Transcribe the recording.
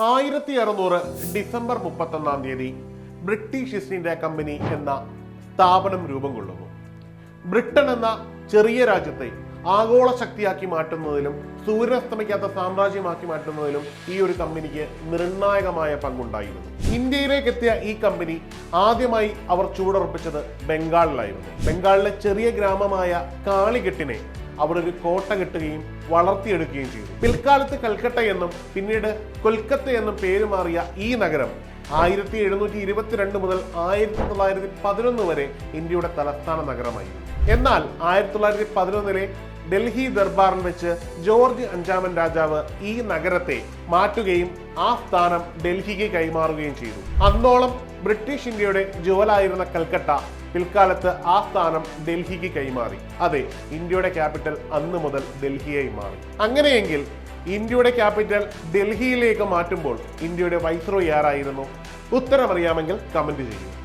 1600 December 31 British east India company എന്ന സ്ഥാപനം രൂപം കൊള്ളുന്നു. ബ്രിട്ടൻ എന്ന ചെറിയ രാജ്യത്തെ ആഗോള ശക്തിയാക്കി മാറ്റുന്നതിലും സൂര്യനസ്തമിക്കാത്ത സാമ്രാജ്യമാക്കി മാറ്റുന്നതിലും ഈ ഒരു കമ്പനിക്ക് നിർണായകമായ പങ്കുണ്ടായിരുന്നു. ഇന്ത്യയിലേക്ക് എത്തിയ ഈ കമ്പനി ആദ്യമായി അവർ ചുവടുറപ്പിച്ചത് ബംഗാളിലായിരുന്നു. ബംഗാളിലെ ചെറിയ ഗ്രാമമായ കാളിഘട്ടിനെ അവർ ഒരു കോട്ട കെട്ടുകയും വളർത്തിയെടുക്കുകയും ചെയ്തു. പിൽക്കാലത്ത് കൽക്കട്ട എന്നും പിന്നീട് കൊൽക്കത്ത എന്നും പേര് മാറിയ ഈ നഗരം 1722 മുതൽ 1911 വരെ ഇന്ത്യയുടെ തലസ്ഥാന നഗരമായിരുന്നു. എന്നാൽ 1911 ഡൽഹി ദർബാറിൽ വെച്ച് ജോർജ് അഞ്ചാമൻ രാജാവ് ഈ നഗരത്തെ മാറ്റുകയും ആ സ്ഥാനം ഡൽഹിക്ക് കൈമാറുകയും ചെയ്തു. അന്നോളം ബ്രിട്ടീഷ് ഇന്ത്യയുടെ ജുവലായിരുന്ന കൽക്കട്ട പിൽക്കാലത്ത് ആ സ്ഥാനം ഡൽഹിക്ക് കൈമാറി. അതെ, ഇന്ത്യയുടെ ക്യാപിറ്റൽ അന്ന് മുതൽ ഡൽഹിയായി മാറി. അങ്ങനെയെങ്കിൽ ഇന്ത്യയുടെ ക്യാപിറ്റൽ ഡൽഹിയിലേക്ക് മാറ്റുമ്പോൾ ഇന്ത്യയുടെ വൈസ്രോയി ആരായിരുന്നു? ഉത്തരമറിയാമെങ്കിൽ കമന്റ് ചെയ്യൂ.